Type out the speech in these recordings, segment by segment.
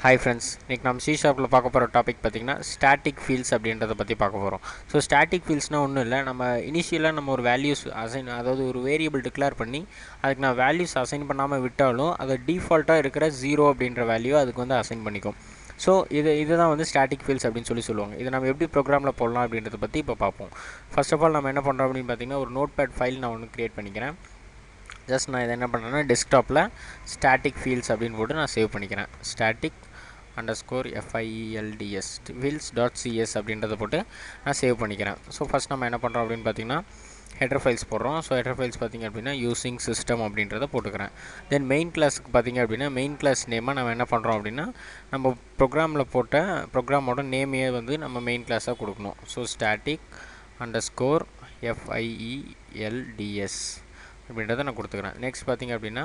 Hi friends, இன்றைக்கி நம்ம ஷாப்பில் பார்க்க போகிற டாபிக் பார்த்திங்கன்னா ஸ்டாட்டிக் ஃபீல்ட்ஸ் அப்படின்றத பற்றி பார்க்க போகிறோம். ஸோ ஸ்டாட்டிக் ஃபீல்ட்ஸ்னால் ஒன்றும் இல்லை, நம்ம இனிஷியலாக நம்ம ஒரு வேல்யூஸ் அசைன், அதாவது ஒரு வேரியபிள் டிக்ளேர் பண்ணி அதுக்கு நான் வேல்யூஸ் அசைன் பண்ணாமல் விட்டாலும் அதை டிஃபால்ட்டாக இருக்கிற 0 அப்படின்ற வேல்யூ அதுக்கு வந்து அசைன் பண்ணிக்கும். ஸோ இதுதான் வந்து ஸ்டாட்டிக் ஃபீல்ட்ஸ் அப்படின்னு சொல்லுவாங்க. இதை நம்ம எப்படி ப்ரோக்ராமில் போடலாம் அப்படின்றத பற்றி இப்போ பார்ப்போம். ஃபர்ஸ்ட் ஆஃப் ஆல் நம்ம என்ன பண்ணுறோம் அப்படின்னு பார்த்திங்கன்னா, ஒரு நோட்பேட் ஃபைல் நான் ஒன்று க்ரியேட் பண்ணிக்கிறேன். ஜஸ்ட் நான் இதை என்ன பண்ணுறேன்னா, டெஸ்க்டாப்பில் ஸ்டாட்டிக் ஃபீல்ட்ஸ் அப்படின்னு போட்டு நான் சேவ் பண்ணிக்கிறேன். ஸ்டாட்டிக் _fields fields.cs அப்படின்றத போட்டு நான் சேவ் பண்ணிக்கிறேன். ஸோ ஃபஸ்ட் நம்ம என்ன பண்ணுறோம் அப்படின்னு பார்த்தீங்கன்னா, ஹெடர் ஃபைல்ஸ் போடுறோம். ஸோ ஹெடர் ஃபைல்ஸ் பார்த்திங்க அப்படின்னா யூஸிங் சிஸ்டம் அப்படின்றத போட்டுக்கிறேன். தென் மெயின் கிளாஸுக்கு பார்த்திங்க அப்படின்னா மெயின் கிளாஸ் நேமாக நம்ம என்ன பண்ணுறோம் அப்படின்னா, நம்ம ப்ரோக்ராமில் போட்ட ப்ரோக்ராமோட நேமையே வந்து நம்ம மெயின் கிளாஸாக கொடுக்கணும். ஸோ ஸ்டாட்டிக் _fields அப்படின்றத நான் கொடுத்துக்கிறேன். நெக்ஸ்ட் பார்த்திங்க அப்படின்னா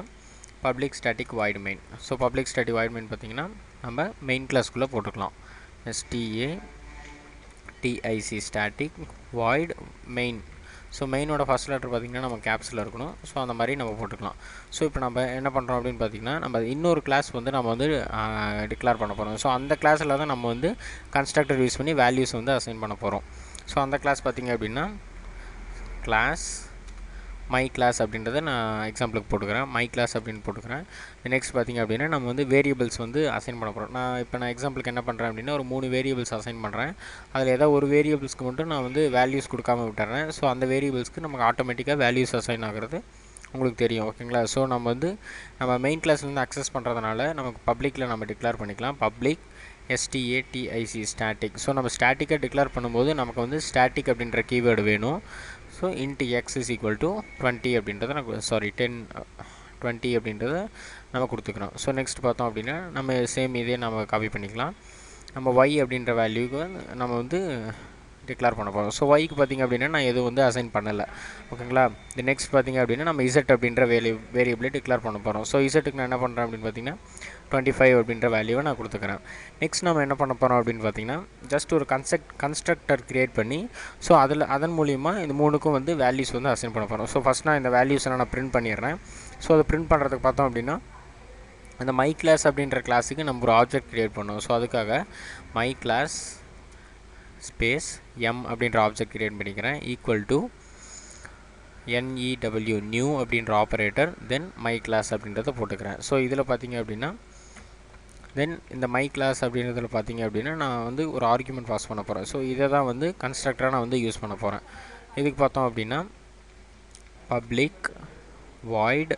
public static void main. So public static void main பார்த்திங்கன்னா நம்ம மெயின் கிளாஸ்க்குள்ளே போட்டுக்கலாம். static static void main. So மெயினோட ஃபஸ்ட் லெட்டர் பார்த்திங்கன்னா நம்ம கேப்ஸில் இருக்கணும். ஸோ அந்த மாதிரி நம்ம போட்டுக்கலாம். ஸோ இப்போ நம்ம என்ன பண்ணுறோம் அப்படின்னு பார்த்திங்கன்னா, நம்ம இன்னொரு கிளாஸ் வந்து நம்ம வந்து டிக்ளேர் பண்ண போகிறோம். ஸோ அந்த கிளாஸில் தான் நம்ம வந்து கன்ஸ்ட்ரக்டர் யூஸ் பண்ணி வேல்யூஸ் வந்து அசைன் பண்ண போகிறோம். ஸோ அந்த கிளாஸ் பார்த்திங்க அப்படின்னா கிளாஸ் மை கிளாஸ் அப்படின்றத நான் எக்ஸாம்பிளுக்கு போட்டுக்கிறேன். மை கிளாஸ் அப்படின்னு போட்டுக்கிறேன். நெக்ஸ்ட் பார்த்திங்க அப்படின்னா நம்ம வந்து வேரியபிள்ஸ் வந்து அசைன் பண்ண போகிறோம். நான் எக்ஸாம்பிளுக்கு என்ன பண்ணுறேன் அப்படின்னா, ஒரு 3 வேரியபிள்ஸ் அசைன் பண்ணுறேன். அதில் ஏதாவது ஒரு வேரியபிள்ஸ்க்கு மட்டும் நான் வந்து வேல்யூஸ் கொடுக்காம விட்டுறேன். ஸோ அந்த வேரியபிள்ஸ்க்கு நமக்கு ஆட்டோமேட்டிக்காக வேல்யூஸ் அசைன் ஆகிறது உங்களுக்கு தெரியும். ஓகேங்களா? ஸோ நம்ம மெயின் கிளாஸ்லேருந்து அக்சஸ் பண்ணுறதுனால நமக்கு பப்ளிக்கில் நம்ம டிக்ளேர் பண்ணிக்கலாம். Public static. ஸோ நம்ம ஸ்டாட்டிக்காக டிக்ளேர் பண்ணும்போது நமக்கு வந்து ஸ்டாட்டிக் அப்படின்ற கீவேர்டு வேணும். So int x is equal to 20 அப்படின்றத 20 அப்படின்றத நம்ம கொடுத்துக்கிறோம். ஸோ நெக்ஸ்ட் பார்த்தோம் அப்படின்னா நம்ம சேம் இதே நம்ம காப்பி பண்ணிக்கலாம். நம்ம y அப்படின்ற வேல்யூக்கு நம்ம வந்து டிக்ளேர் பண்ண போகிறோம். ஸோ yக்கு பார்த்திங்க அப்படின்னா நான் எதுவும் வந்து அசைன் பண்ணலை. ஓகேங்களா? இந்த நெக்ஸ்ட் பார்த்திங்க அப்படின்னா நம்ம z அப்படின்ற வேரியபிளை டிக்ளேர் பண்ண போகிறோம். ஸோ zக்கு நான் என்ன பண்ணுறேன் அப்படின்னு பார்த்திங்கன்னா 25 அப்படின்ற வேல்யூவை நான் கொடுத்துக்கிறேன். நெக்ஸ்ட் நம்ம என்ன பண்ண போகிறோம் அப்படின்னு பார்த்திங்கன்னா, ஜஸ்ட் ஒரு கன்ஸ்ட்ரக்டர் க்ரியேட் பண்ணி ஸோ அதன் மூலிமா இந்த மூணுக்கும் வந்து வேல்யூஸ் வந்து அசைன் பண்ண போகிறோம். ஸோ ஃபஸ்ட் நான் இந்த வேல்யூஸை நான் பிரிண்ட் பண்ணிடுறேன். ஸோ அதை பிரிண்ட் பண்ணுறதுக்கு பார்த்தோம் அப்படின்னா அந்த மை கிளாஸ் அப்படின்ற கிளாஸுக்கு நம்ம ஒரு ஆப்ஜெக்ட் க்ரியேட் பண்ணோம். ஸோ அதுக்காக மை கிளாஸ் ஸ்பேஸ் எம் அப்படின்ற ஆப்ஜெக்ட் க்ரியேட் பண்ணிக்கிறேன். ஈக்குவல் டு new அப்படின்ற ஆப்பரேட்டர், தென் மை கிளாஸ் அப்படின்றத போட்டுக்கிறேன். ஸோ இதில் பார்த்திங்க அப்படின்னா தென் இந்த மை கிளாஸ் அப்படின்றதில் பார்த்திங்க அப்படின்னா நான் வந்து ஒரு ஆர்குமெண்ட் பாஸ் பண்ண போகிறேன். ஸோ இதை தான் வந்து கன்ஸ்ட்ரக்டராக நான் வந்து யூஸ் பண்ண போகிறேன். இதுக்கு பார்த்தோம் அப்படின்னா பப்ளிக் வாய்டு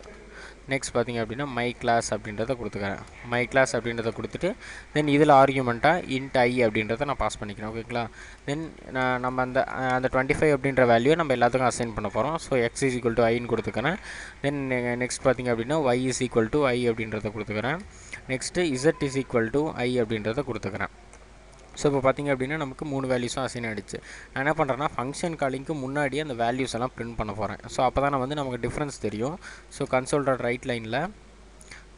நெக்ஸ்ட் பார்த்திங்க அப்படின்னா மை கிளாஸ் அப்படின்றத கொடுத்துக்கிறேன். மை கிளாஸ் அப்படின்றத கொடுத்துட்டு தென் இதில் ஆர்குமெண்ட்டாக int i அப்படின்றத நான் பாஸ் பண்ணிக்கிறேன். ஓகேங்களா? தென் நம்ம அந்த 25 அப்படின்ற வேல்யூவை நம்ம எல்லாத்துக்கும் அசைன் பண்ண போகிறோம். So x is equal to iன்னு கொடுத்துக்கிறேன். தென் நெக்ஸ்ட் பார்த்திங்க அப்படின்னா y is equal to i அப்படின்றத கொடுத்துக்கிறேன். Next z is equal to i அப்படின்றத கொடுத்துக்கிறேன். ஸோ இப்போ பார்த்திங்க அப்படின்னா நமக்கு 3 வேல்யூஸும் அசைன் ஆகிடுச்சு. நான் என்ன பண்ணுறேன்னா ஃபங்க்ஷன் காலிங்க்கு முன்னாடி அந்த வேல்யூஸ் எல்லாம் பிரிண்ட் பண்ண போகிறேன். ஸோ அப்போ தான் வந்து நமக்கு டிஃப்ரென்ஸ் தெரியும். ஸோ console.write லைனில்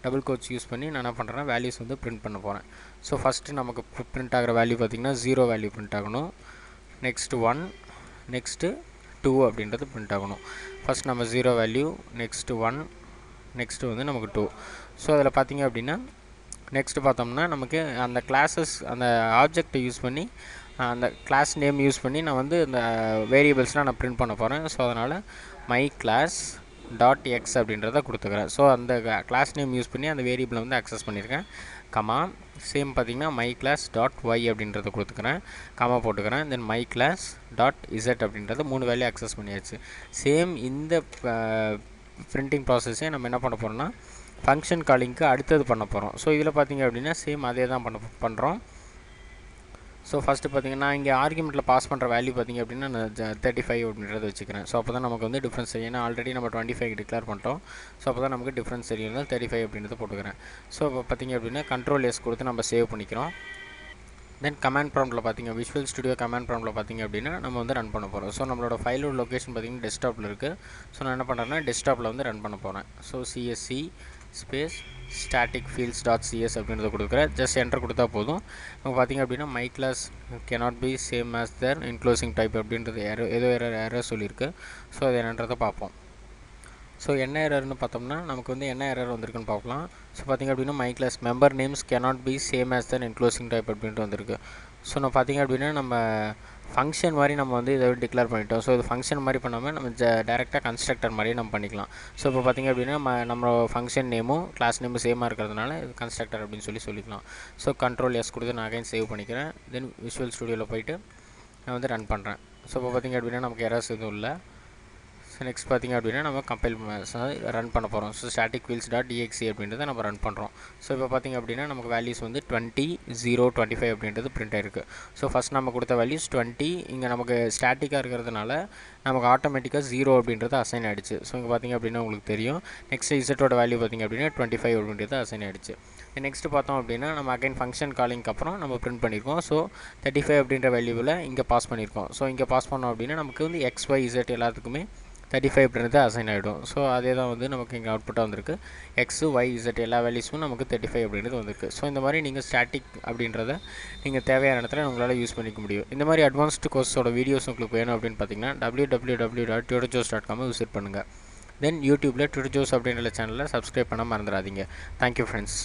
டபுள் கோட்ஸ் யூஸ் பண்ணி நான் என்ன பண்ணுறேன்னா வேல்யூஸ் வந்து பிரிண்ட் பண்ண போகிறேன். ஸோ ஃபஸ்ட்டு நமக்கு பிரிண்ட் ஆகிற வேல்யூ பார்த்திங்கன்னா 0 வேல்யூ பிரிண்ட் ஆகணும். நெக்ஸ்ட்டு 1, நெக்ஸ்ட்டு 2 அப்படின்றது பிரிண்ட் ஆகணும். ஃபஸ்ட் நம்ம 0 வேல்யூ, நெக்ஸ்ட்டு 1, நெக்ஸ்ட்டு வந்து நமக்கு 2. ஸோ அதில் பார்த்திங்க அப்படின்னா நெக்ஸ்ட்டு பார்த்தோம்னா நமக்கு அந்த கிளாஸஸ் அந்த ஆப்ஜெக்டை யூஸ் பண்ணி அந்த கிளாஸ் நேம் யூஸ் பண்ணி நான் வந்து இந்த வேரியபிள்ஸ்லாம் நான் பிரிண்ட் பண்ண போகிறேன். ஸோ அதனால் மை கிளாஸ் டாட் எக்ஸ் அப்படின்றத கொடுத்துக்கிறேன். ஸோ அந்த கிளாஸ் நேம் யூஸ் பண்ணி அந்த வேரியபிளை வந்து அக்சஸ் பண்ணியிருக்கேன். கமா சேம் பார்த்திங்கன்னா மை கிளாஸ் டாட் ஒய் அப்படின்றத கொடுத்துக்கிறேன். கமா போட்டுக்கிறேன். Then my class dot Z அப்படின்றத 3 வேல்யூ அக்சஸ் பண்ணியாச்சு. சேம் இந்த பிரிண்டிங் ப்ராசஸே நம்ம என்ன பண்ண போகிறோம்னா ஃபங்க்ஷன் காலிங்க்கு அடுத்தது பண்ண போகிறோம். ஸோ இதில் பார்த்திங்க அப்படின்னா சேம் அதே தான் பண்ணுறோம். ஸோ ஃபஸ்ட்டு பார்த்திங்கன்னா இங்கே ஆர்குமெண்ட்டில் பாஸ் பண்ணுற வேல்யூ பார்த்திங்க அப்படின்னா நான் 35 அப்படின்றத வச்சுக்கிறேன். ஸோ அப்போ தான் நமக்கு வந்து டிஃப்ரென்ஸ் தெரியும். ஏன்னா ஆல்ரெடி நம்ம 25 டிக்ளேர் பண்ணிட்டோம். ஸோ அப்போ தான் நமக்கு டிஃப்ரென்ஸ் தெரியும். 35 அப்படின்றத போட்டுக்கிறேன். ஸோ இப்போ பார்த்திங்க அப்படின்னா Ctrl+S கொடுத்து நம்ம சேவ் பண்ணிக்கிறோம். தென் கமாண்ட் ப்ராம்ப்ட்டில் பார்த்திங்க விஷுவல் ஸ்டுடியோ கமாண்ட் ப்ராம்ப்ட்டில் பார்த்திங்க அப்படின்னா நம்ம வந்து ரன் பண்ண போகிறோம். ஸோ நம்மளோட ஃபைலோட லொக்கேஷன் பார்த்திங்கன்னா டெஸ்க்டாப்பில் இருக்குது. ஸோ நான் என்ன பண்ணுறேன்னா டெஸ்க்டாப்பில் வந்து ரன் பண்ண போகிறேன். So CSC space static fields.cs அப்படின்றத கொடுக்குறேன். ஜஸ்ட் என்டர் கொடுத்தா போதும். நம்ம பார்த்திங்க அப்படின்னா my class cannot be same as their enclosing type அப்படின்றது ஏதோ எரர் சொல்லியிருக்கு. ஸோ அது என்னன்றதை பார்ப்போம். ஸோ என்ன எரர்னு பார்த்தோம்னா நமக்கு வந்து என்ன எரர் வந்திருக்குன்னு பார்க்கலாம். ஸோ பார்த்திங்க அப்படின்னா my class member names cannot be same as than enclosing type அப்படின்ட்டு வந்திருக்கு. ஸோ நான் பார்த்திங்க அப்படின்னா நம்ம ஃபங்க்ஷன் மாதிரி நம்ம வந்து இதை டிக்ளேர் பண்ணிட்டோம். ஸோ இது ஃபங்க்ஷன் மாதிரி பண்ணாமல் நம்ம டேரெக்டாக கன்ஸ்ட்ரக்டர் மாதிரியே நம்ம பண்ணிக்கலாம். ஸோ இப்போ பார்த்திங்க அப்படின்னா நம்ம ஃபங்க்ஷன் நேமும் கிளாஸ் நேமும் சேமாக இருக்கிறதுனால இது கன்ஸ்ட்ரக்டர் அப்படின்னு சொல்லிக்கலாம். ஸோ கண்ட்ரோல் எஸ் கொடுத்து நான் அகைன் சேவ் பண்ணிக்கிறேன். தென் விஷுவல் ஸ்டுடியோவில் போய்ட்டு நான் வந்து ரன் பண்ணுறேன். ஸோ இப்போ பார்த்திங்க அப்படின்னா நமக்கு எரர்ஸ் எதுவும் இல்லை. ஸோ நெக்ஸ்ட் பார்த்திங்க அப்படின்னா நம்ம கம்பைல் ரன் பண்ண போகிறோம். ஸோ ஸ்டாட்டிக் வீல்ஸ் டாட் டிஎக்ஸி அப்படின்றத நம்ம ரன் பண்ணுறோம். ஸோ இப்போ பார்த்திங்க அப்படின்னா நமக்கு வேல்யூஸ் வந்து 20, 0, 25 அப்படின்றது பிரிண்ட் ஆகிருக்கு. ஸோ ஃபஸ்ட் நம்ம கொடுத்த வேல்யூஸ் 20, இங்கே நமக்கு ஸ்டாட்டிக்காக இருக்கிறதுனால நமக்கு ஆட்டோமேட்டிக்காக 0 அப்படின்றது அசைன் ஆகிடுச்சு. ஸோ இங்கே பார்த்திங்க அப்படின்னா உங்களுக்கு தெரியும். நெக்ஸ்ட் இசட்டோட வேல்யூ பார்த்திங்க அப்படின்னா 25 அப்படின்றது அசைன் ஆகிடுச்சு. நெக்ஸ்ட்டு பார்த்தோம் அப்படின்னா நம்ம அகைன் ஃபங்க்ஷன் காலிங்க்கு அப்புறம் நம்ம பிரிண்ட் பண்ணியிருக்கோம். ஸோ 35 அப்படின்ற வேல்யூவில் இங்கே பாஸ் பண்ணியிருக்கோம். ஸோ இங்கே பாஸ் பண்ணோம் அப்படின்னா நமக்கு வந்து எக்ஸ், ஒய், இசட் எல்லாத்துக்குமே 35 அப்படின்றது அசைன் ஆகிடும். ஸோ அதே தான் வந்து நமக்கு இங்கே அவுட்புட்டாக வந்திருக்கு. எக்ஸு, ஒய், இசட் எல்லா வேல்யூஸும் நமக்கு 35 அப்படின்றது வந்திருக்கு. ஸோ இந்த மாதிரி நீங்கள் ஸ்டாட்டிக் அப்படின்றத நீங்கள் தேவையான இடத்துல உங்களால் யூஸ் பண்ணிக்க முடியும். இந்த மாதிரி அட்வான்ஸ்டு கோர்ஸோட வீடியோஸ் உங்களுக்கு வேணும் அப்படின்னு பார்த்தீங்கன்னா www.tutorjobs.com விசிட் பண்ணுங்கள். தென் யூடியூப்பில் tutorjobs அப்படின்ற சேனலில் சப்ஸ்கிரைப் பண்ண மறந்துடாதீங்க. Thank you friends.